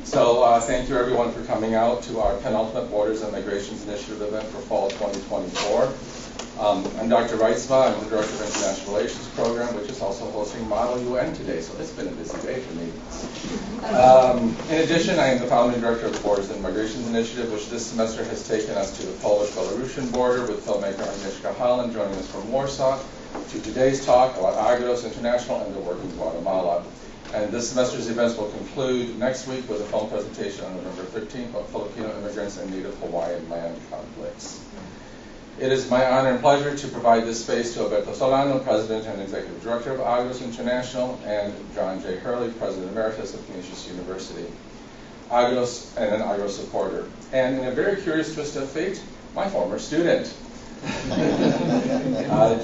Thank you everyone for coming out to our penultimate Borders and Migrations Initiative event for fall 2024. I'm Dr. Reitzma. I'm the Director of International Relations Program, which is also hosting Model UN today, so it's been a busy day for me. In addition, I am the founding director of the Borders and Migrations Initiative, which this semester has taken us to the Polish-Belarusian border, with filmmaker Agnieszka Holland joining us from Warsaw, to today's talk about Agros International and their work in Guatemala. And this semester's events will conclude next week with a film presentation on November 13th about Filipino immigrants and Native Hawaiian land conflicts. It is my honor and pleasure to provide this space to Alberto Solano, President and Executive Director of Agros International, and John J. Hurley, President Emeritus of Canisius University, Agros and an Agros supporter. And in a very curious twist of fate, my former student.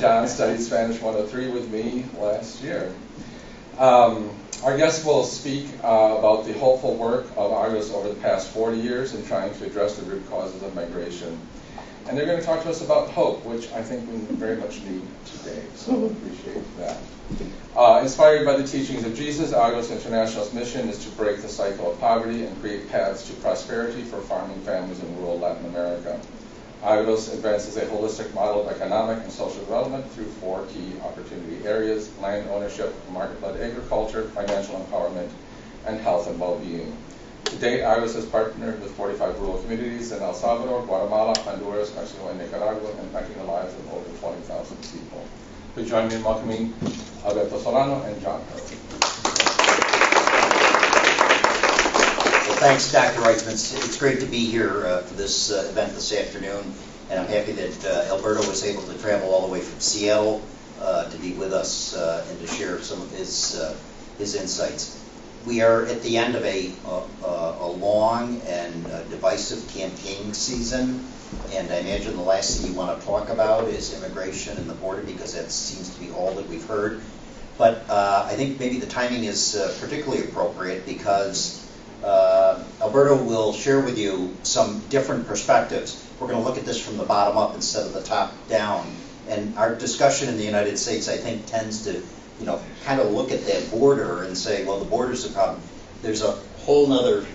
John studied Spanish 103 with me last year. Our guests will speak about the hopeful work of Agros over the past 40 years in trying to address the root causes of migration. And they're going to talk to us about hope, which I think we very much need today, so we appreciate that. Inspired by the teachings of Jesus, Agros International's mission is to break the cycle of poverty and create paths to prosperity for farming families in rural Latin America. Agros advances a holistic model of economic and social development through 4 key opportunity areas: land ownership, market-led agriculture, financial empowerment, and health and well-being. To date, Agros has partnered with 45 rural communities in El Salvador, Guatemala, Honduras, Mexico, and Nicaragua, impacting the lives of over 20,000 people. Please join me in welcoming Alberto Solano and John Hurley. Well, thanks, Dr. Reitzman. It's great to be here for this event this afternoon, and I'm happy that Alberto was able to travel all the way from Seattle to be with us and to share some of his insights. We are at the end of a long and divisive campaign season, and I imagine the last thing you want to talk about is immigration and the border, because that seems to be all that we've heard. But I think maybe the timing is particularly appropriate because Alberto will share with you some different perspectives. We're going to look at this from the bottom up instead of the top down. And our discussion in the United States, I think, tends to kind of look at that border and say, well, the border's the problem. There's a whole other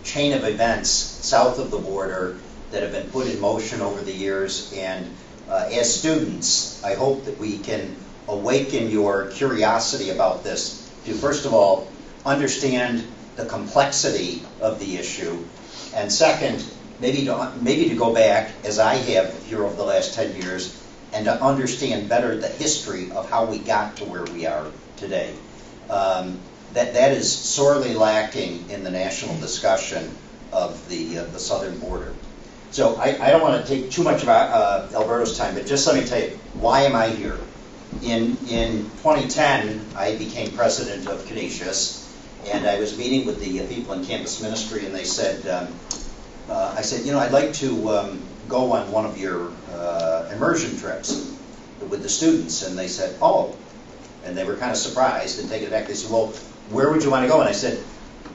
chain of events south of the border that have been put in motion over the years. And as students, I hope that we can awaken your curiosity about this to, first of all, understand the complexity of the issue, and second, maybe to go back, as I have here over the last 10 years, and to understand better the history of how we got to where we are today. That is sorely lacking in the national discussion of the southern border. So I don't want to take too much of Alberto's time, but just let me tell you, why am I here? In 2010, I became president of Canisius, and I was meeting with the people in campus ministry, and they said, I said, I'd like to go on one of your immersion trips with the students. And they said, oh, and they were kind of surprised and taken aback. They said, well, where would you want to go? And I said,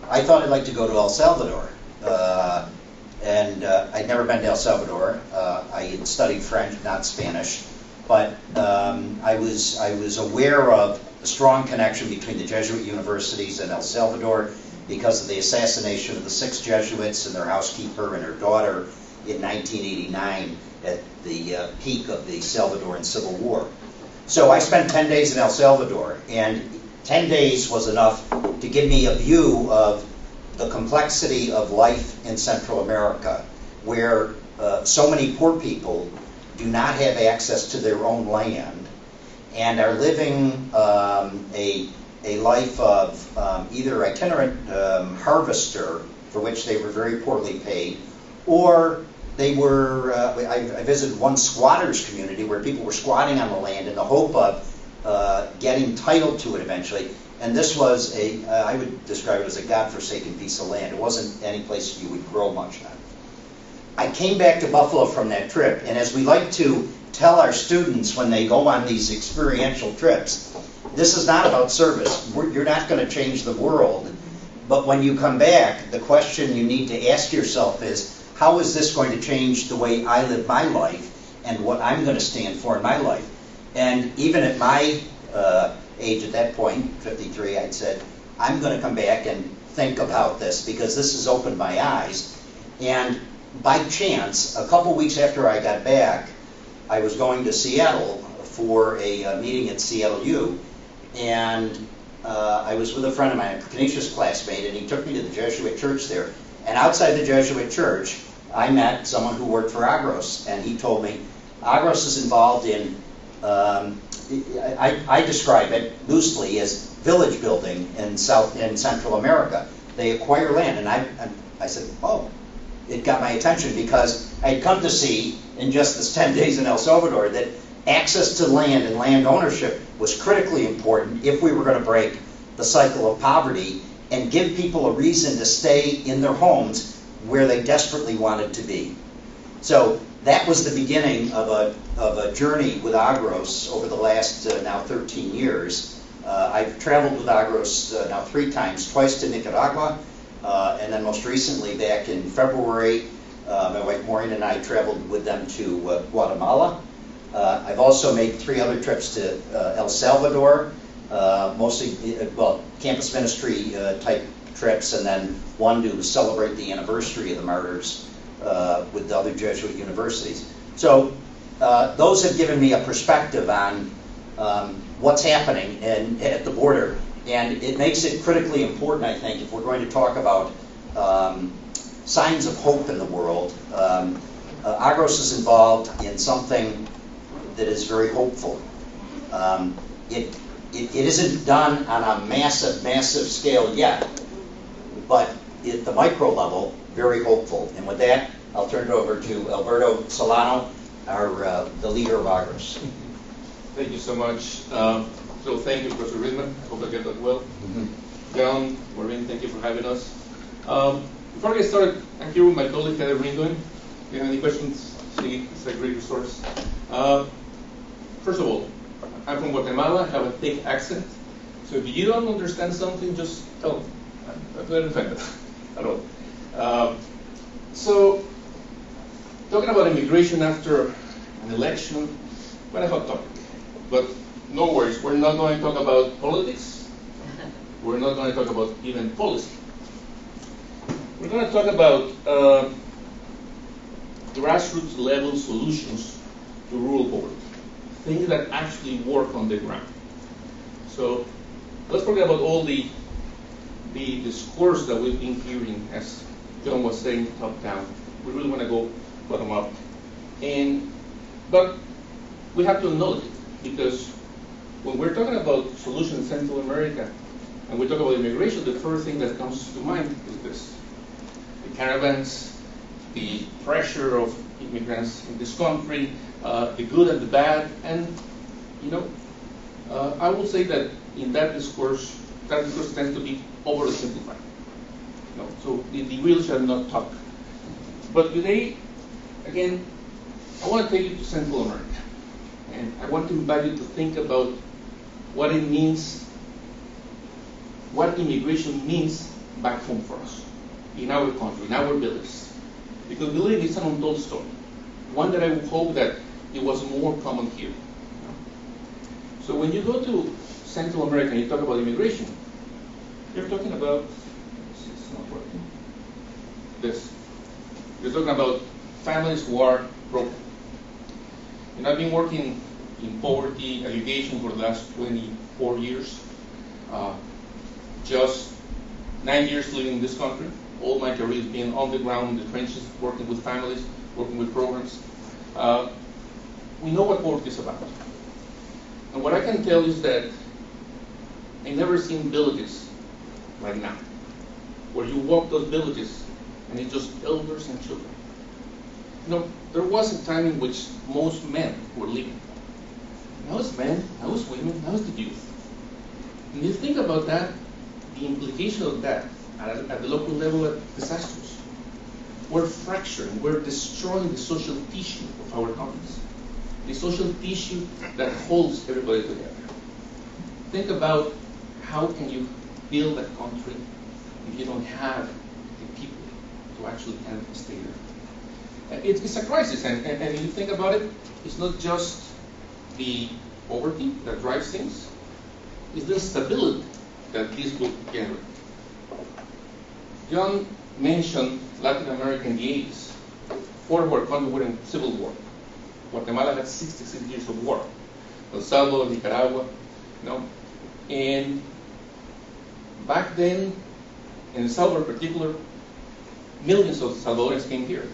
I thought I'd like to go to El Salvador. I'd never been to El Salvador. I had studied French, not Spanish, but I was aware of the strong connection between the Jesuit universities and El Salvador because of the assassination of the 6 Jesuits and their housekeeper and her daughter in 1989 at the peak of the Salvadoran Civil War. So I spent 10 days in El Salvador, and 10 days was enough to give me a view of the complexity of life in Central America, where so many poor people do not have access to their own land and are living a life of either itinerant harvester, for which they were very poorly paid, or they were, I visited one squatters community where people were squatting on the land in the hope of getting title to it eventually. And this was I would describe it as a godforsaken piece of land. It wasn't any place you would grow much on. I came back to Buffalo from that trip, and as we like to tell our students when they go on these experiential trips, this is not about service. You're not going to change the world. But when you come back, the question you need to ask yourself is, how is this going to change the way I live my life and what I'm going to stand for in my life? And even at my age at that point, 53, I'd said, I'm going to come back and think about this, because this has opened my eyes. And by chance, a couple weeks after I got back, I was going to Seattle for a meeting at Seattle U, and I was with a friend of mine, a Canisius classmate, and he took me to the Jesuit church there. And outside the Jesuit church, I met someone who worked for Agros, and he told me, Agros is involved in, I describe it loosely as village building in Central America. They acquire land, and I said, oh, it got my attention, because I had come to see in just this 10 days in El Salvador that access to land and land ownership was critically important if we were going to break the cycle of poverty and give people a reason to stay in their homes where they desperately wanted to be. So that was the beginning of a journey with Agros over the last now 13 years. I've traveled with Agros now 3 times, twice to Nicaragua, and then most recently back in February, my wife Maureen and I traveled with them to Guatemala. I've also made 3 other trips to El Salvador, mostly, campus ministry type trips, and then one to celebrate the anniversary of the martyrs with the other Jesuit universities. So those have given me a perspective on what's happening at the border, and it makes it critically important, I think, if we're going to talk about signs of hope in the world. Agros is involved in something that is very hopeful. It isn't done on a massive scale yet, but at the micro level, very hopeful. And with that, I'll turn it over to Alberto Solano, the leader of Agros. Thank you so much. So thank you, Professor Ridman. I hope I get that well. John, Maureen, thank you for having us. Before I get started, I'm here with my colleague, Heather Ringoin. If you have any questions, she's a great resource. First of all, I'm from Guatemala, I have a thick accent. So if you don't understand something, just tell me. I'm not offended at all. So, talking about immigration after an election, quite a hot topic. But no worries, we're not going to talk about politics. We're not going to talk about even policy. We're going to talk about grassroots level solutions to rural poverty. Things that actually work on the ground. So let's forget about all the discourse that we've been hearing, as John was saying, top down. We really want to go bottom up. But we have to acknowledge it, because when we're talking about solutions in Central America, and we talk about immigration, the first thing that comes to mind is this. The caravans, the pressure of immigrants in this country, the good and the bad, and I will say that in that discourse tends to be overly simplified. So the real shall not talk. But today, again, I want to take you to Central America, and I want to invite you to think about what it means, what immigration means back home for us, in our country, in our villages. Because believe it's an untold story, one that I would hope that it was more common here. So when you go to Central America and you talk about immigration, you're talking about, it's not working, this. You're talking about families who are broken. And I've been working in poverty alleviation for the last 24 years. Just 9 years living in this country. All my career has been on the ground, in the trenches, working with families, working with programs. We know what poverty is about. And what I can tell you is that I've never seen villages like now, where you walk those villages and it's just elders and children. There was a time in which most men were living. Now it's men, now it's women, now it's the youth. And you think about that, the implication of that at the local level are disastrous. We're fracturing, we're destroying the social tissue of our economies. The social tissue that holds everybody together. Think about how can you build a country if you don't have the people to actually kind of stay there. It's a crisis, and you think about it, it's not just the poverty that drives things, it's the stability that this will generate. John mentioned Latin America in the 80s. Four of our countries were in civil war. Guatemala had 66 years of war. El Salvador, Nicaragua, and back then, in El Salvador in particular, millions of Salvadorans came here.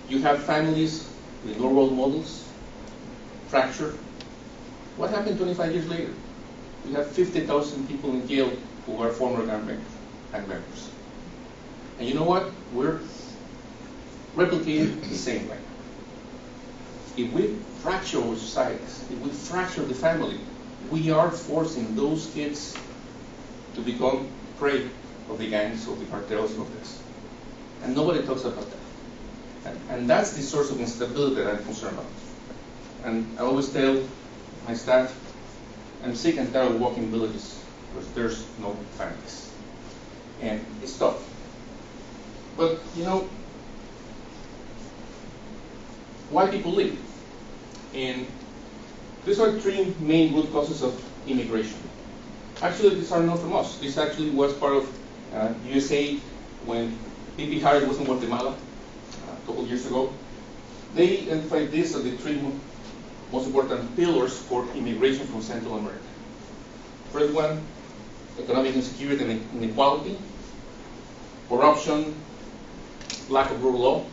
You have families with no role models, fractured. What happened 25 years later? We have 50,000 people in jail who are former gang members. And you know what? We're replicating the same way. If we fracture our societies, if we fracture the family, we are forcing those kids to become prey of the gangs, of the cartels, of this. And nobody talks about that. And that's the source of instability that I'm concerned about. And I always tell my staff, I'm sick and tired of walking villages because there's no families. And it's tough. But, why people leave? And these are three main root causes of immigration. Actually, these are not from us. This actually was part of USA when P.P. Harris was in Guatemala a couple years ago. They identified this as the three most important pillars for immigration from Central America. First one, economic insecurity and inequality, corruption, lack of rule of law,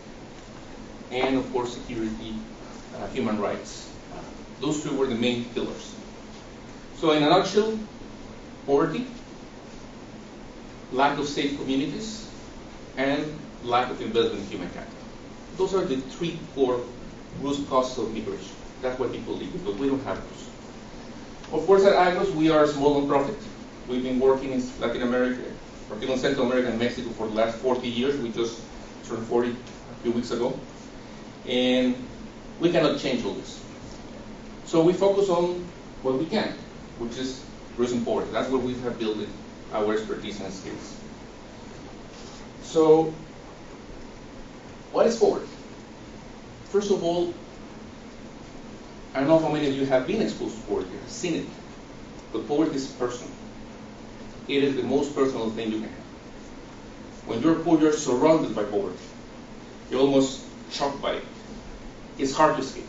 and of course security, human rights. Those two were the main pillars. So in a nutshell, poverty, lack of safe communities, and lack of investment in human capital. Those are the three core root causes of migration. That's why people leave, because we don't have those. Of course, at Agros, we are a small nonprofit. We've been working in Latin America, particularly in Central America and Mexico for the last 40 years. We just turned 40 a few weeks ago. And we cannot change all this. So we focus on what we can, which is reducing poverty. That's where we have built our expertise and skills. So, what is poverty? First of all, I don't know how many of you have been exposed to poverty, have seen it, but poverty is personal. It is the most personal thing you can have. When you're poor, you're surrounded by poverty. You're almost shocked by it. It's hard to escape.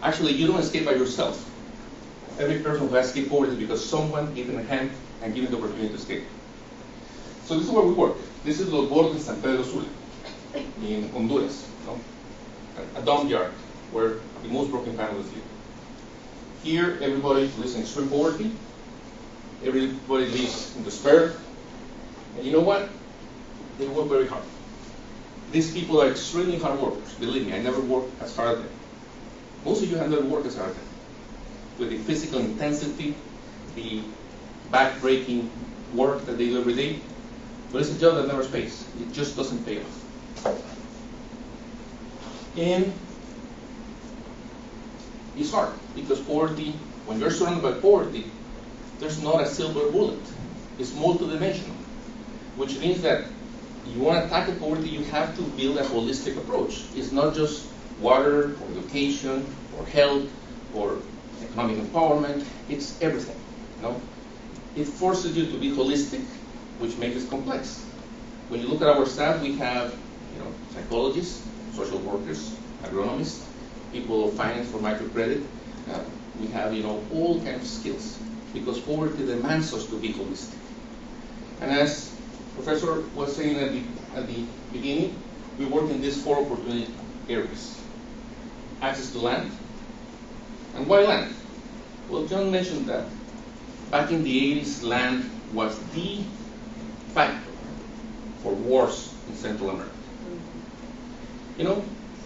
Actually, you don't escape by yourself. Every person who has escaped poverty is because someone gave him a hand and gave him the opportunity to escape. So this is where we work. This is Los Bordes, San Pedro Sula, in Honduras, a dump yard where the most broken families live. Here, everybody lives in extreme poverty. Everybody lives in despair. And you know what? They work very hard. These people are extremely hard workers. Believe me, I never worked as hard as them. Most of you have never worked as hard as them. With the physical intensity, the back-breaking work that they do every day. But it's a job that never pays. It just doesn't pay off. And it's hard because poverty, when you're surrounded by poverty, there's not a silver bullet. It's multidimensional, which means that you want to tackle poverty, you have to build a holistic approach. It's not just water, or education, or health, or economic empowerment. It's everything. It forces you to be holistic, which makes it complex. When you look at our staff, we have psychologists, social workers, agronomists, people of finance for microcredit. We have all kinds of skills because poverty demands us to be holistic. And as Professor was saying at the beginning, we work in these four opportunity areas. Access to land. And why land? Well, John mentioned that back in the 80s, land was the factor for wars in Central America.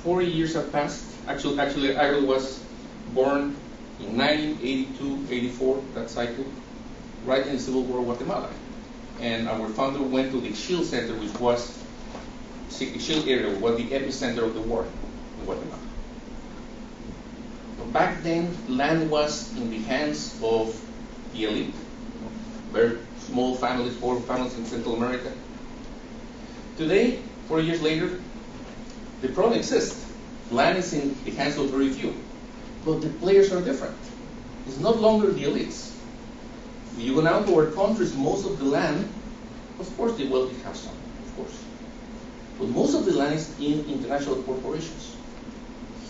40 years have passed. Actually, Agros was born in 1982, 84, that cycle, right in the Civil War of Guatemala. And our founder went to the Shield Center, which was the Shield area, was the epicenter of the war in Guatemala. So back then, land was in the hands of the elite, very small families, poor families in Central America. Today, 4 years later, the problem exists. Land is in the hands of very few, but the players are different. It's not longer the elites. You go now to our countries, most of the land Of course, the wealthy have some, of course. But most of the land is in international corporations.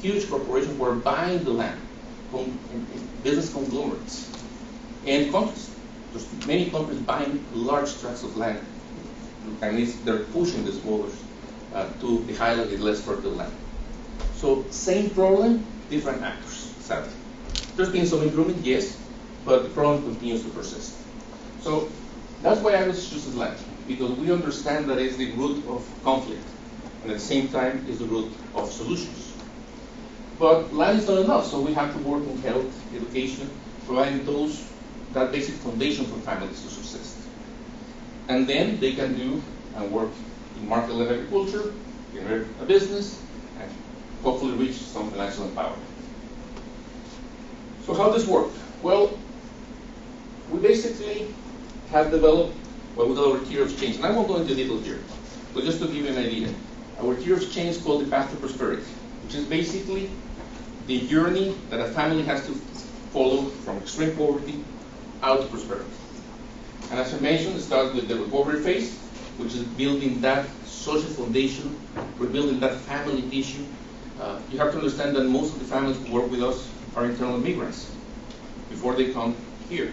Huge corporations who are buying the land, business conglomerates, and countries. There's many countries buying large tracts of land, and they're pushing the smallers to the higher, the less fertile land. So same problem, different actors, sadly. There's been some improvement, yes, but the problem continues to persist. So that's why Agros chooses land, because we understand that it's the root of conflict, and at the same time is the root of solutions. But land is not enough, so we have to work in health, education, providing that basic foundation for families to subsist. And then they can do and work in market-led agriculture, generate a business, and hopefully reach some financial empowerment. So how does this work? Well, we basically have developed what we call our tier of change. And I won't go into details here, but just to give you an idea. Our tier of change is called the path to prosperity, which is basically the journey that a family has to follow from extreme poverty out to prosperity. And as I mentioned, it starts with the recovery phase, which is building that social foundation, rebuilding that family tissue. You have to understand that most of the families who work with us are internal immigrants before they come here.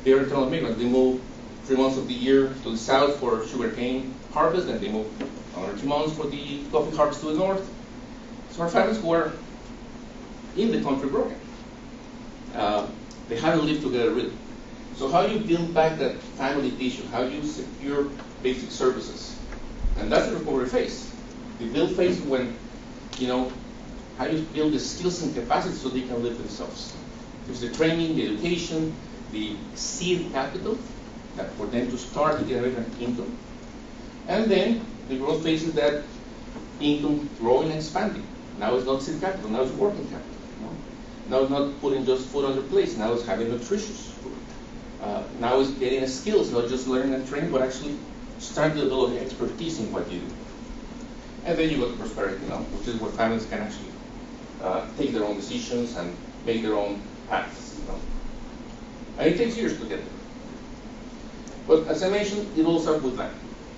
They're internal immigrants. They move 3 months of the year to the south for sugarcane harvest, and they move another 2 months for the coffee harvest to the north. So our families who are in the country broken. They haven't lived together really. So how do you build back that family tissue? How do you secure basic services? And that's the recovery phase. The build phase when, how do you build the skills and capacity so they can live themselves? There's the training, the education, the seed capital that for them to start to generate an income. And then the growth phase is that income growing and expanding. Now it's not seed capital, now it's working capital. Now it's not putting just food on the plate, now it's having nutritious food. Now it's getting skills, not just learning and training, but actually starting to develop expertise in what you do. And then you go to prosperity, which is where families can actually take their own decisions and make their own paths. And it takes years to get there. But as I mentioned, it all starts with land.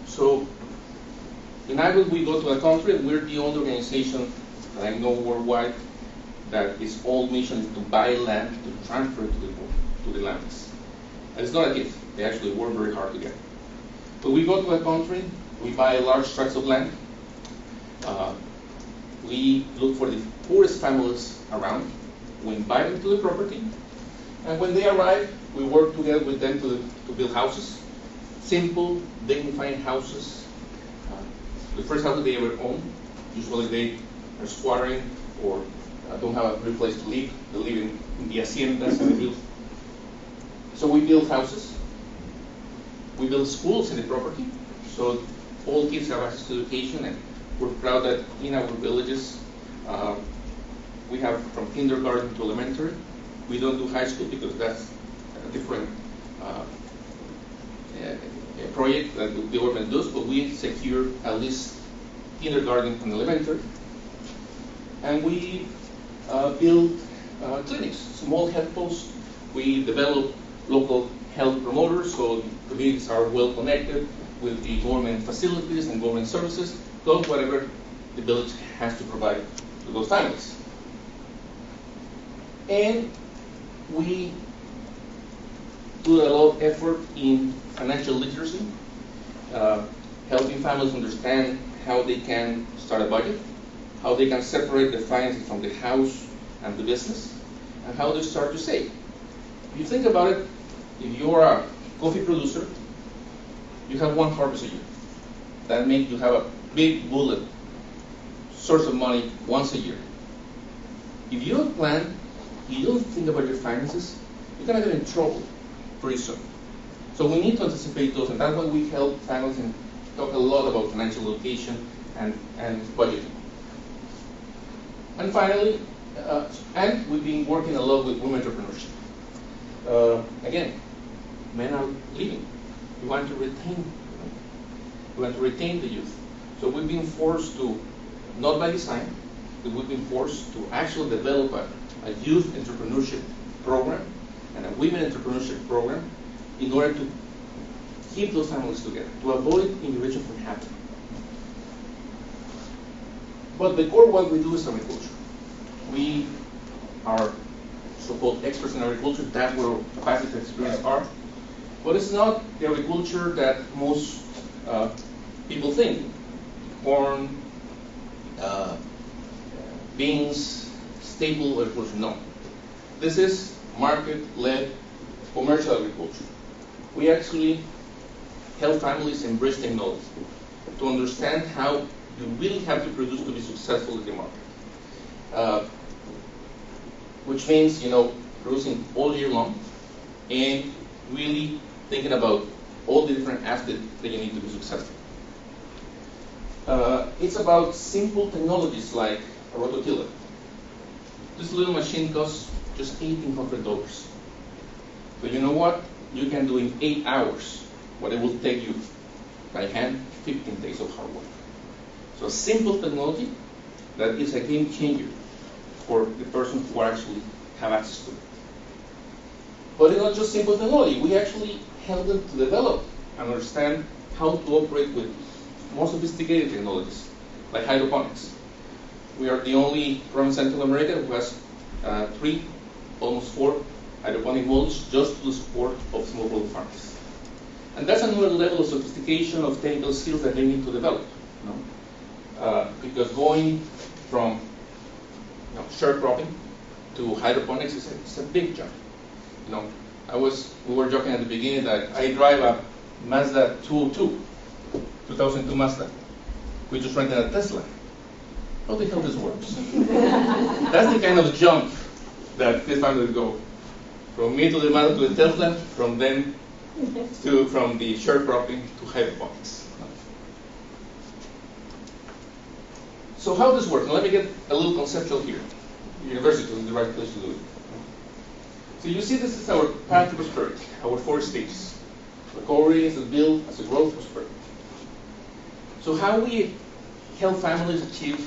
So in Agros, we go to a country, and we're the only organization that I know worldwide that its whole mission is to buy land to transfer it to the lands. And it's not a gift. They actually work very hard to get it. So we go to a country, we buy large tracts of land. We look for the poorest families around. We invite them to the property. And when they arrive, we work together with them to build houses. Simple, dignified houses. The first house they ever own. Usually they are squattering or don't have a good place to live. They live in the haciendas and they build. So we build houses. We build schools in the property. So all kids have access to education, and we're proud that in our villages we have from kindergarten to elementary. We don't do high school because that's a different project that the government does, but we secure at least kindergarten and elementary. And we build clinics, small health posts. We develop local health promoters, so communities are well connected with the government facilities and government services, plus whatever the village has to provide to those families. And we do a lot of effort in financial literacy, helping families understand how they can start a budget, how they can separate the finances from the house and the business, and how they start to save. If you think about it, if you're a coffee producer, you have one harvest a year. That means you have a big bullet source of money once a year. If you don't plan, you don't think about your finances, you're going to get in trouble pretty soon. So we need to anticipate those, and that's why we help families and talk a lot about financial education and budgeting. And finally, and we've been working a lot with women entrepreneurship. Again, men are leaving. We want to retain the youth. So we've been forced to, not by design, but we've been forced to actually develop a youth entrepreneurship program and a women entrepreneurship program in order to keep those families together, to avoid immigration from happening. But the core what we do is agriculture. We are so-called experts in agriculture. That's where our capacity and experience are. But it's not the agriculture that most people think. Corn, beans, staple agriculture. No. This is market-led commercial agriculture. We actually help families embrace technology to understand how you really have to produce to be successful in the market. Which means, producing all year long and really thinking about all the different aspects that you need to be successful. It's about simple technologies like a rototiller. This little machine costs just $1,800. But you know what? You can do in 8 hours what it will take you by hand 15 days of hard work. So simple technology that is a game changer for the person who actually have access to it. But it's not just simple technology. We actually help them to develop and understand how to operate with more sophisticated technologies, like hydroponics. We are the only program in Central America who has 3, almost 4 hydroponic molds just to the support of smallholder farmers. And that's another level of sophistication of technical skills that they need to develop. Because going from sharecropping to hydroponics is a big jump. We were joking at the beginning that I drive a Mazda 2002 Mazda. We just rented a Tesla. How the hell this works? That's the kind of jump that this family would go. From me to the Mazda to the Tesla, from the sharecropping to hydroponics. So how this works? Now let me get a little conceptual here. University is the right place to do it. So you see, this is our path to prosperity, our 4 stages. Recovery, as a build, as a growth, prosperity. So how we help families achieve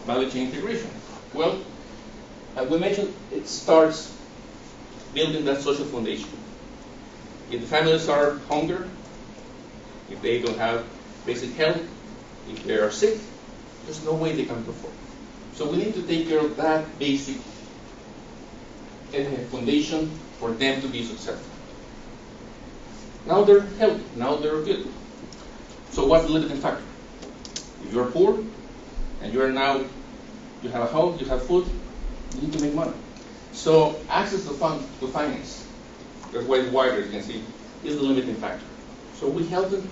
value chain integration? Well, as we mentioned, it starts building that social foundation. If the families are hungry, if they don't have basic health, if they are sick, there's no way they can perform. So we need to take care of that basic foundation for them to be successful. Now they're healthy, now they're good. So what's the limiting factor? If you're poor and you have a house, you have food, you need to make money. So access to finance, that's why it's wider, as you can see, is the limiting factor. So we help them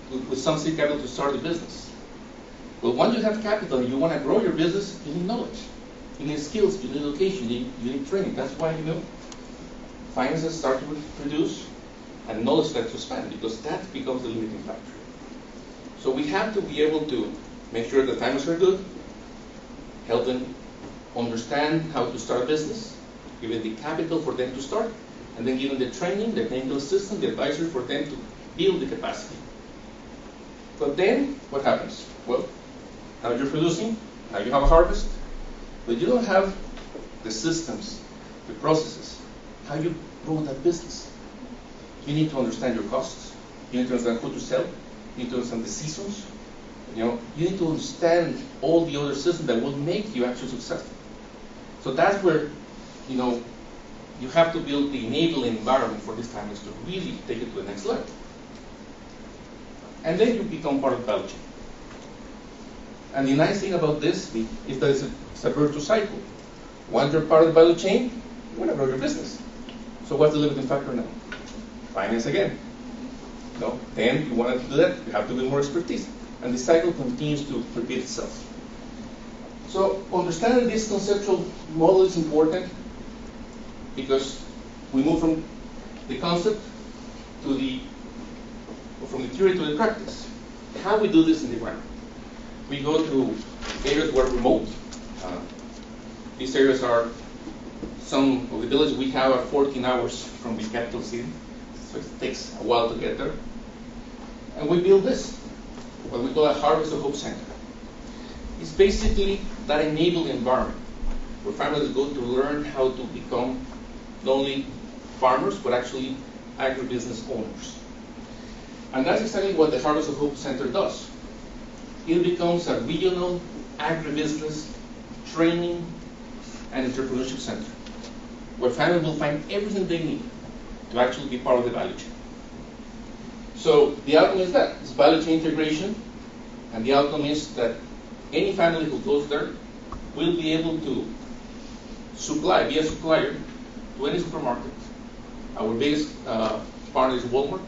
with some seed capital to start a business. But once you have capital and you want to grow your business, you need knowledge. You need skills, you need education, you need training. That's why, finances start to produce and knowledge starts to expand, because that becomes the limiting factor. So we have to be able to make sure the finances are good, help them understand how to start a business, give them the capital for them to start, and then give them the training, the technical system, the advisory for them to build the capacity. But then, what happens? Well, now you're producing, now you have a harvest, but you don't have the systems, the processes, how you run that business. You need to understand your costs, you need to understand who to sell, you need to understand the seasons, you need to understand all the other systems that will make you actually successful. So that's where, you have to build the enabling environment for these families to really take it to the next level. And then you become part of the value chain. And the nice thing about this is that it's a virtuous cycle. Once you're part of the value chain, you want to grow your business. So what's the limiting factor now? Finance again. Then you want to do that, you have to build more expertise. And the cycle continues to repeat itself. So understanding this conceptual model is important because we move from the concept from the theory to the practice. How we do this in the ground? We go to areas where remote. These areas are some of the villages we have are 14 hours from the capital city, so it takes a while to get there. And we build this, what we call a Harvest of Hope Center. It's basically that enabling environment where families go to learn how to become not only farmers, but actually agribusiness owners. And that's exactly what the Harvest of Hope Center does. It becomes a regional agribusiness training and entrepreneurship center, where families will find everything they need to actually be part of the value chain. So the outcome is that it's value chain integration, and the outcome is that any family who goes there will be able to supply, be a supplier to any supermarket. Our biggest partner is Walmart.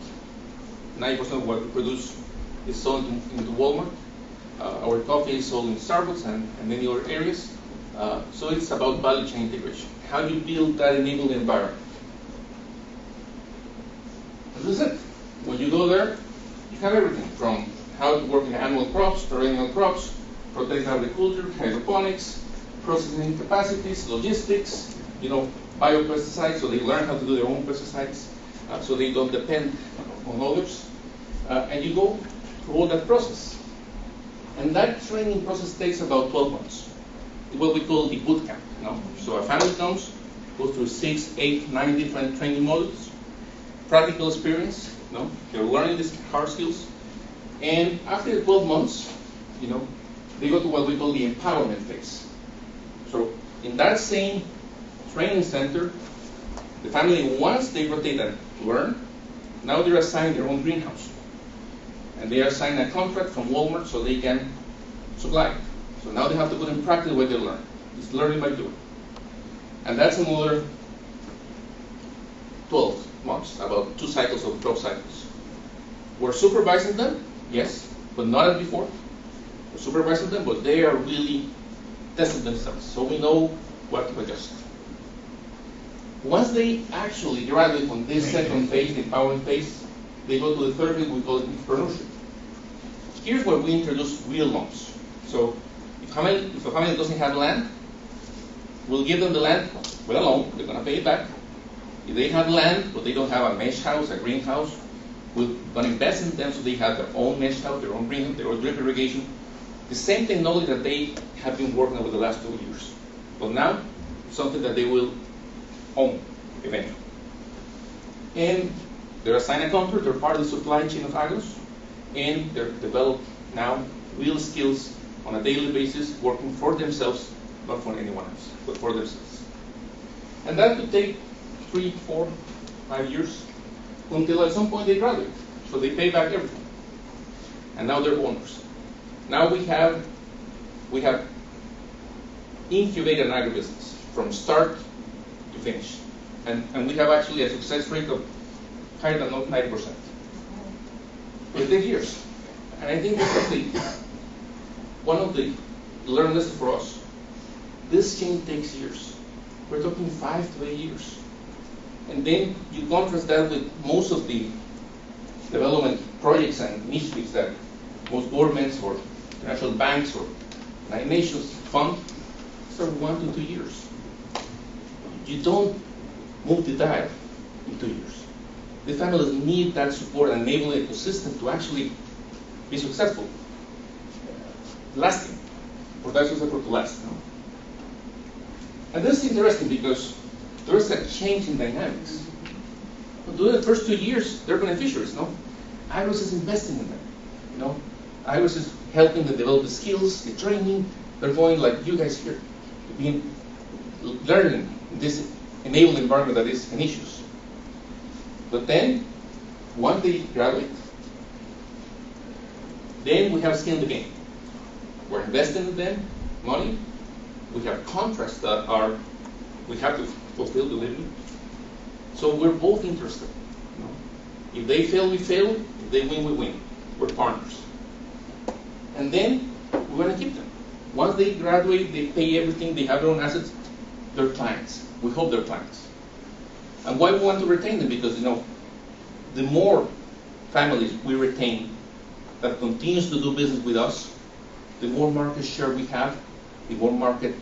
90% of what we produce is sold into Walmart. Our coffee is sold in Starbucks and many other areas. So it's about value chain integration. How do you build that enabling environment? This is it. When you go there, you have everything from how to work in annual crops, perennial crops, protect agriculture, hydroponics, processing capacities, logistics, biopesticides, so they learn how to do their own pesticides, so they don't depend on others. And you go through all that process. And that training process takes about 12 months. It's what we call the boot camp. So a family comes, goes through 6, 8, 9 different training modules, practical experience, they're learning these hard skills. And after the 12 months, they go to what we call the empowerment phase. So in that same training center, the family, once they rotate and learn, now they're assigned their own greenhouse. And they are assigned a contract from Walmart so they can supply. So now they have to put in practice what they learn. It's learning by doing. And that's another 12 months, about 2 cycles of crop cycles. We're supervising them, yes, but not as before. We're supervising them, but they are really testing themselves, so we know what to adjust. Once they actually graduate from this second phase, the empowering phase, they go to the third phase, we call it entrepreneurship. Here's where we introduce real loans. So if a family doesn't have land, we'll give them the land with a loan, they're going to pay it back. If they have land, but they don't have a mesh house, a greenhouse, we're going to invest in them so they have their own mesh house, their own greenhouse, their own drip irrigation. The same technology that they have been working over the last 2 years. But now, something that they will own eventually. And they're assigned a contract, they're part of the supply chain of Agros, and they're developed now real skills on a daily basis, working for themselves, not for anyone else, but for themselves. And that could take 3, 4, 5 years until at some point they graduate. So they pay back everything. And now they're owners. Now we have incubated an agribusiness from start to finish. And we have actually a success rate of higher than 90%. It takes years. And I think that's one of the learning lessons for us. This change takes years. We're talking 5 to 8 years. And then you contrast that with most of the development projects and initiatives that most governments or international banks or United Nations fund. So 1 to 2 years. You don't move the dial in 2 years. The families need that support and enabling ecosystem to actually be successful, lasting, for that support to last. And this is interesting because there is a change in dynamics. But during the first 2 years, they're beneficiaries. Agros is investing in them. Agros is helping them develop the skills, the training. They're going like you guys here, learning this enabling environment that is Canisius. But then, once they graduate, then we have skin in the game. We're investing in them money. We have contracts that we have to fulfill delivery. So we're both interested. If they fail, we fail. If they win, we win. We're partners. And then we're going to keep them. Once they graduate, they pay everything, they have their own assets, they're clients. We hope they're clients. And why we want to retain them? Because, the more families we retain that continues to do business with us, the more market share we have, the more market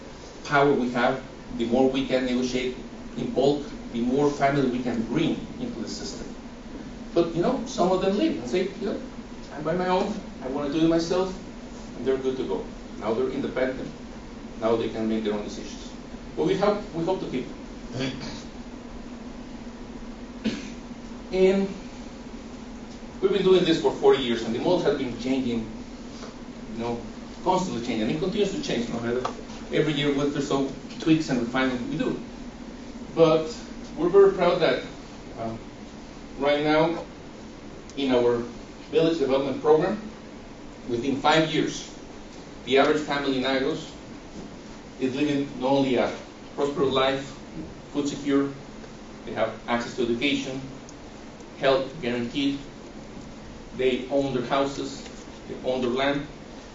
power we have, the more we can negotiate in bulk, the more family we can bring into the system. But, some of them leave and say, I'm by my own, I want to do it myself, and they're good to go. Now they're independent. Now they can make their own decisions. But we hope to keep them. And We've been doing this for 40 years, and the model has been changing, constantly changing, and it continues to change. Every year there's some tweaks and refinements we do. But we're very proud that right now, in our village development program, within 5 years, the average family in Agros is living not only a prosperous life, food secure, they have access to education, health guaranteed, they own their houses, they own their land,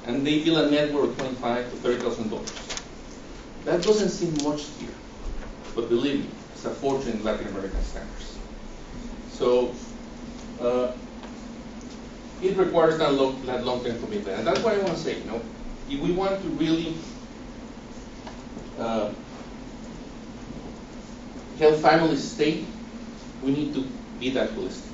and they build a net worth of $25,000 to $30,000. That doesn't seem much here, but believe me, it's a fortune in Latin American standards. So it requires that long-term commitment, and that's what I want to say. If we want to really help families stay, we need to be that holistic.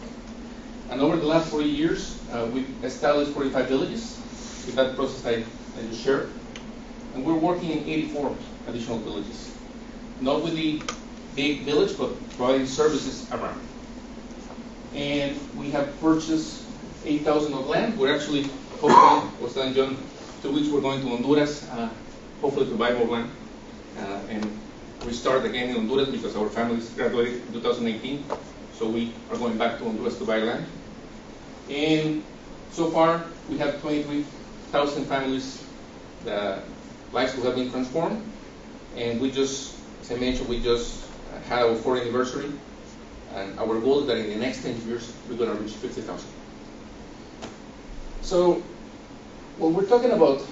And over the last 40 years, we've established 45 villages with that process I just shared. And we're working in 84 additional villages. Not with the big village, but providing services around. And we have purchased 8,000 of land. We're actually, hopefully, I was telling John, 2 weeks we're going to Honduras, hopefully to buy more land. And restart again in Honduras because our families graduated in 2018. So we are going back to Honduras to buy land. And so far, we have 23,000 families, lives who have been transformed. And we just, as I mentioned, we just had our 4th anniversary. And our goal is that in the next 10 years, we're going to reach 50,000. So when we're talking about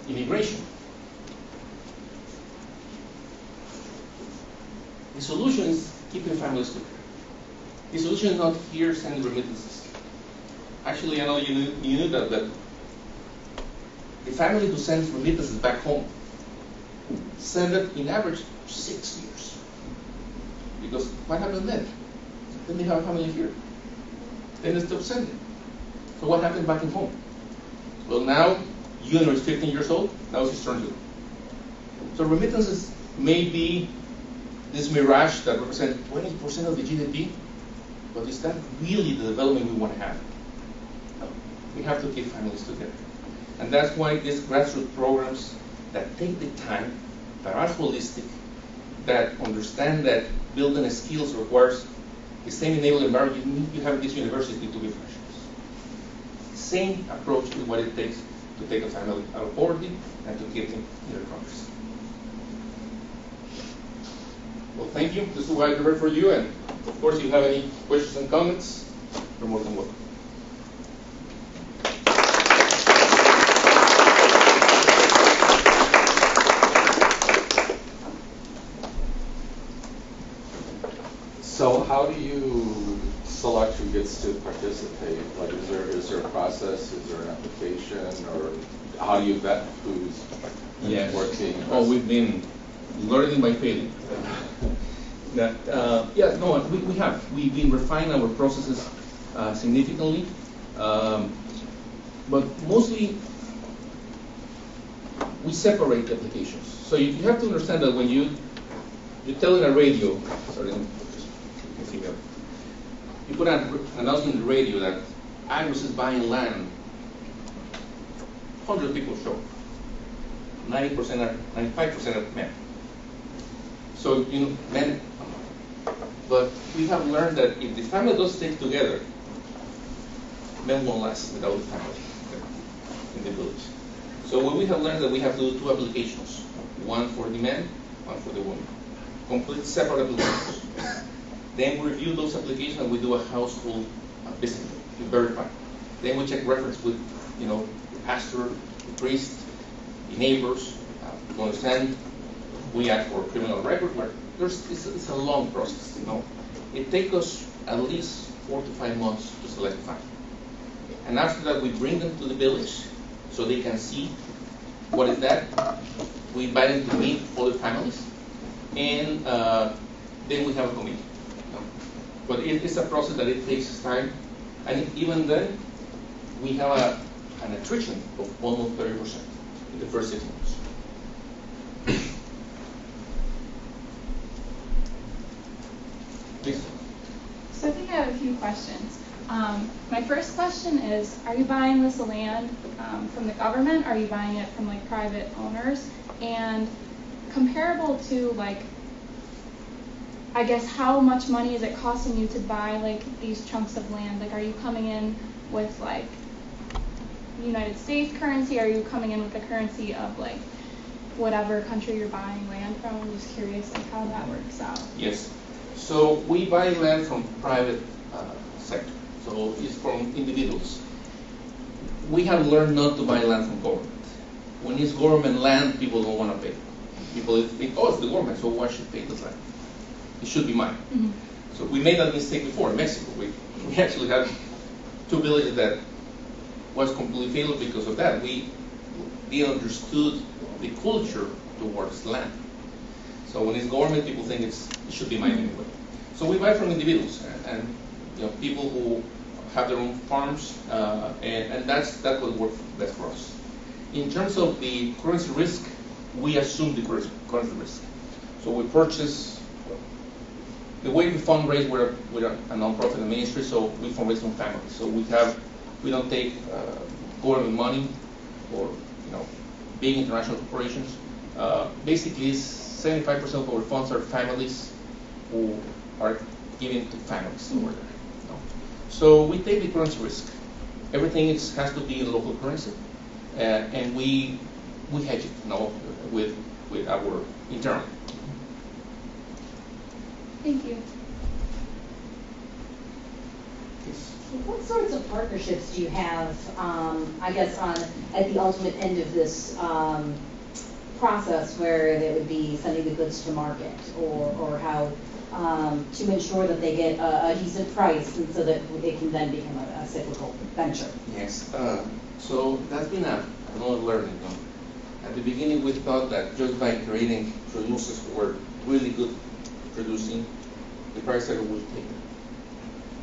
immigration, the solution is keeping families together. The solution is not here sending remittances. Actually, I know you knew that the family who sends remittances back home send it in average 6 years. Because what happened then? Then they have a family here. Then they stop sending. So what happened back in home? Well, now, Junior is 15 years old, now it's his turn to. So remittances may be this mirage that represents 20% of the GDP, but is that really the development we want to have? No. We have to keep families together. And that's why these grassroots programs that take the time, that are holistic, that understand that building skills requires the same enabling environment you have at this university to be professionals. Same approach to what it takes to take a family out of poverty and to keep them in their countries. Well, thank you. This is what I prepared for you, and of course, if you have any questions and comments, you're more than welcome. So how do you select who gets to participate? Like, is there a process? Is there an application? Or how do you vet who's working? Oh, we've been learning by failing. We have. We've been refining our processes significantly. But mostly, we separate the applications. So you have to understand that when you're telling a radio, you put an announcement in the radio that Agros is buying land, 100 people show. 95% are men. So, men. But we have learned that if the family does stick together, men won't last without the family in the village. So what we have learned that we have to do 2 applications, one for the men, one for the women. Complete separate applications. Then we review those applications and we do a household visit to verify. Then we check reference with, the pastor, the priest, the neighbors, to understand. We ask for a criminal record. It's a long process, It takes us at least 4 to 5 months to select a family. And after that, we bring them to the village so they can see what is that. We invite them to meet other families, and then we have a committee. But it's a process that it takes time, and even then, we have an attrition of almost 30% in the first 6 months. Please. So I think I have a few questions. My first question is, are you buying this land from the government? Are you buying it from like private owners? And comparable to like, I guess, how much money is it costing you to buy like these chunks of land? Like, are you coming in with like United States currency? Are you coming in with the currency of like whatever country you're buying land from? I'm just curious like how that works out. Yes. So we buy land from private sector. So it's from individuals. We have learned not to buy land from government. When it's government land, people don't want to pay. People think, oh, it's the government, so why should I pay this land? It should be mine. Mm-hmm. So we made that mistake before in Mexico. We actually had 2 villages that was completely failed because of that. We understood the culture towards land. So when it's government, people think it should be mine anyway. So we buy from individuals and people who have their own farms, and that's what works best for us. In terms of the currency risk, we assume the currency risk. So we purchase. The way we fundraise, we're a non-profit ministry, so we fundraise from families. So we don't take government money or big international corporations. Basically, 75% of our funds are families who are given to families over there. So we take the currency risk. Everything has to be in local currency, and we hedge it with our internal. Thank you. What sorts of partnerships do you have, I guess, at the ultimate end of this process where they would be sending the goods to market, or how to ensure that they get a decent price and so that it can then become a cyclical venture? Yes. So that's been a lot of learning. At the beginning, we thought that just by creating producers who were really good producing, the price tag would take.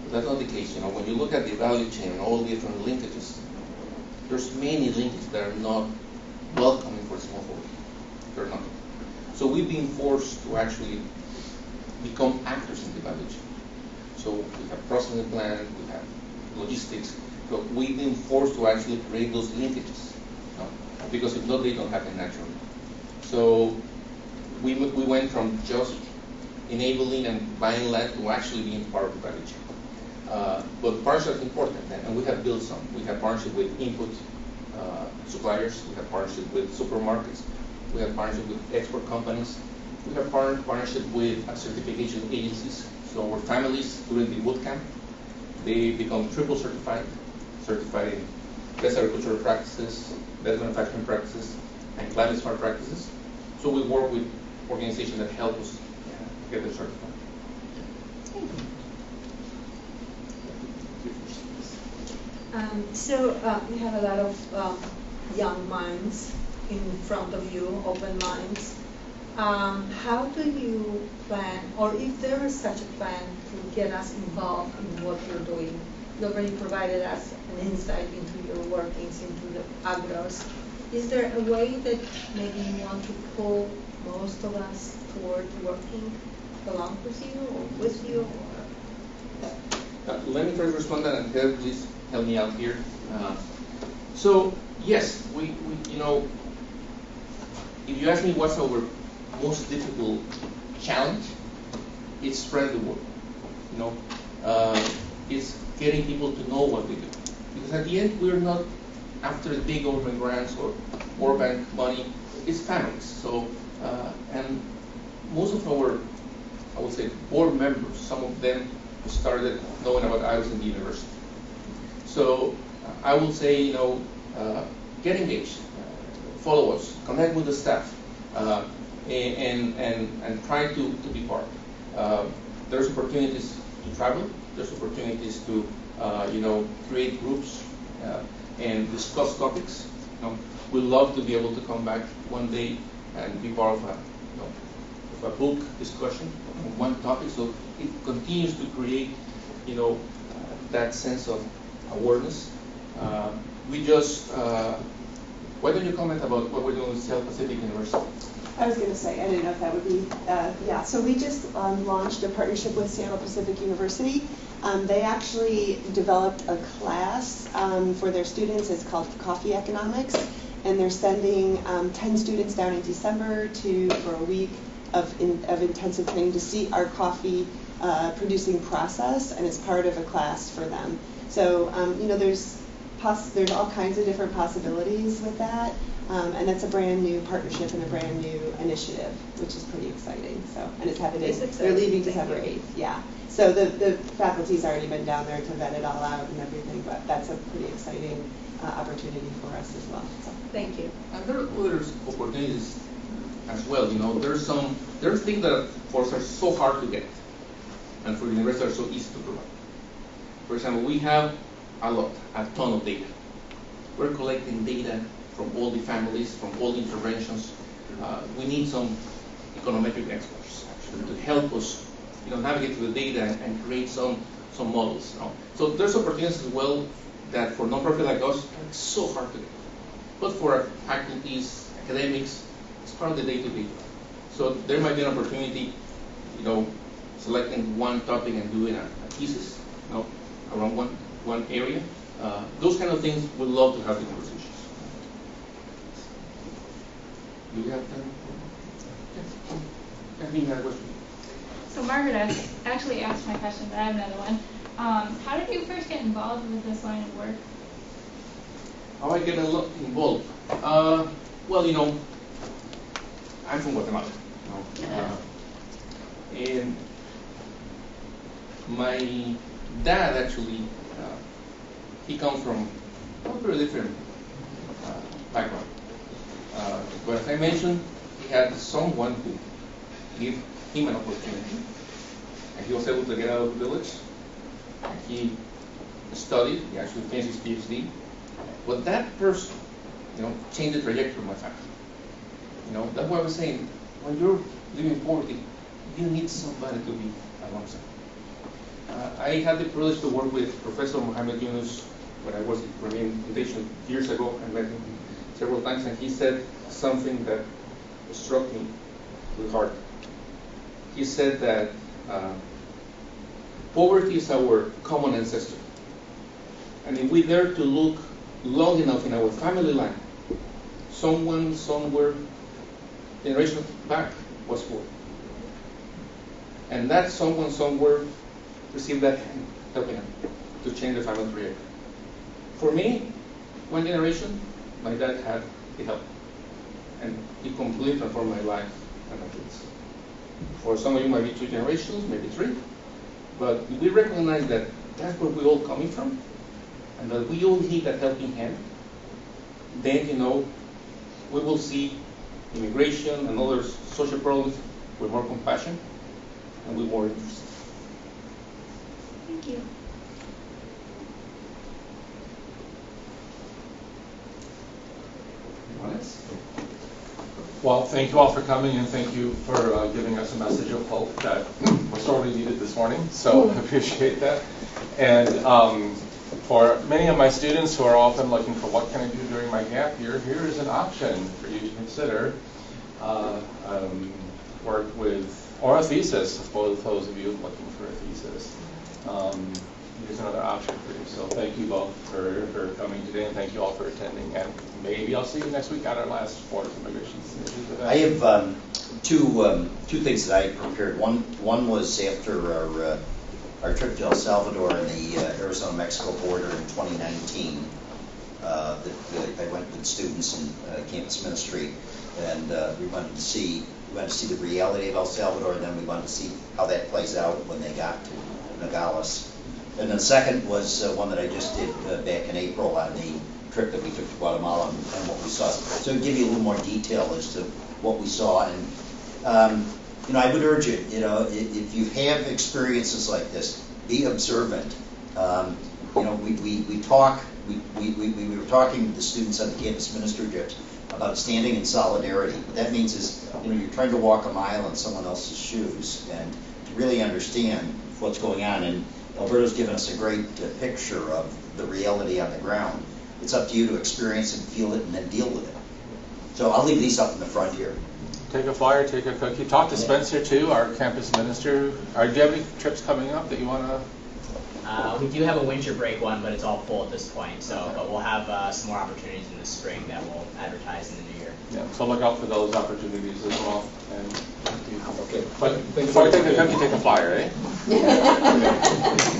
But that's not the case. When you look at the value chain and all the different linkages, there's many linkages that are not welcoming for smallholder. They're not. So we've been forced to actually become actors in the value chain. So we have processing plant, we have logistics. So we've been forced to actually create those linkages, because if not, they don't happen naturally. So we went from just enabling and buying land to actually being part of the value chain. But partnerships are important, and we have built some. We have partnership with input suppliers. We have partnership with supermarkets. We have partnership with export companies. We have partnership with certification agencies. So our families during the boot camp, they become triple certified in best agricultural practices, best manufacturing practices, and climate smart practices. So we work with organizations that help us get them certified. You have a lot of young minds in front of you, open minds. How do you plan, or if there is such a plan, to get us involved in what you're doing? You already provided us an insight into your workings, into the Agros. Is there a way that maybe you want to pull most of us toward working along with you, or with you? Let me try to respond to that, and Heather, please help me out here. So yes, we if you ask me what's our most difficult challenge, it's spreading the word. It's getting people to know what we do. Because at the end, we're not after the big government grants or World Bank money. It's families. So and most of our, I would say, board members, some of them started knowing about Agros in the university. So I will say, get engaged, follow us, connect with the staff, and try to be part. There's opportunities to travel. There's opportunities to, create groups and discuss topics. We'd love to be able to come back one day and be part of a book discussion on one topic. So it continues to create, that sense of awareness. We just, why don't you comment about what we're doing with South Pacific University? I was going to say, I didn't know if that would be, so we just launched a partnership with Seattle Pacific University, They actually developed a class for their students. It's called Coffee Economics, and they're sending 10 students down in December for a week of intensive training to see our coffee producing process, and it's part of a class for them. So there's all kinds of different possibilities with that, and it's a brand new partnership and a brand new initiative, which is pretty exciting. So, and it's happening. They're leaving December 8th. Yeah. So the faculty's already been down there to vet it all out and everything, but that's a pretty exciting opportunity for us as well. So. Thank you. And there are other opportunities as well. There's things that for us are so hard to get, and for universities are so easy to provide. For example, we have a ton of data. We're collecting data from all the families, from all the interventions. We need some econometric experts actually to help us navigate through the data and create some models. So there's opportunities as well that for nonprofit like us are so hard to get. But for faculties, academics, it's part of the day-to-day. So there might be an opportunity, selecting one topic and doing a thesis, around one area. Those kind of things, we'd love to have the conversations. Do you have time? I think you had a question. So Margaret actually asked my question, but I have another one. How did you first get involved with this line of work? How I get involved? Well, I'm from Guatemala. And my dad actually, he comes from a very different background. But as I mentioned, he had someone who gave him an opportunity, and he was able to get out of the village. And he studied, he actually finished his PhD. But that person, changed the trajectory of my family. That's why I was saying, when you're living in poverty, you need somebody to be alongside. I had the privilege to work with Professor Mohamed Yunus when I was in presentation years ago. I met him several times, and he said something that struck me with heart. He said that poverty is our common ancestor. And if we dare to look long enough in our family line, someone somewhere, generation back, was poor. And that someone somewhere received that hand, helping him to change the family trajectory. For me, one generation, my dad had the help. And it completely transformed my life and my kids. For some of you, might be 2 generations, maybe 3. But if we recognize that that's where we're all coming from, and that we all need that helping hand, then, we will see immigration and other social problems with more compassion and with more interest. Thank you. Anyone else? Well, thank you all for coming, and thank you for giving us a message of hope that was sorely needed this morning. So I appreciate that. And for many of my students who are often looking for what can I do during my gap year, here is an option for you to consider. Work with, or a thesis, for those of you looking for a thesis. Here's another option for you. So thank you both for coming today, and thank you all for attending. And maybe I'll see you next week at our last Board of Immigrations Initiative event. I have two things that I prepared. One was after our trip to El Salvador and the Arizona-Mexico border in 2019. I went with students in campus ministry, and we wanted to see the reality of El Salvador, and then we wanted to see how that plays out when they got to Nogales. And then the second was one that I just did back in April on the trip that we took to Guatemala and what we saw. So to give you a little more detail as to what we saw. And I would urge you, if you have experiences like this, be observant. We were talking with the students on the campus ministry trips about standing in solidarity. What that means is, you're trying to walk a mile in someone else's shoes and to really understand what's going on. And Alberto's given us a great picture of the reality on the ground. It's up to you to experience and feel it and then deal with it. So I'll leave these up in the front here. Take a flyer, take a cookie. Talk to Spencer too, our campus minister. Do you have any trips coming up that you want to We do have a winter break one, but it's all full at this point. So, but we'll have some more opportunities in the spring that we'll advertise in the new year. Yeah, so look out for those opportunities as well. And Okay. but before I take the flyer, eh?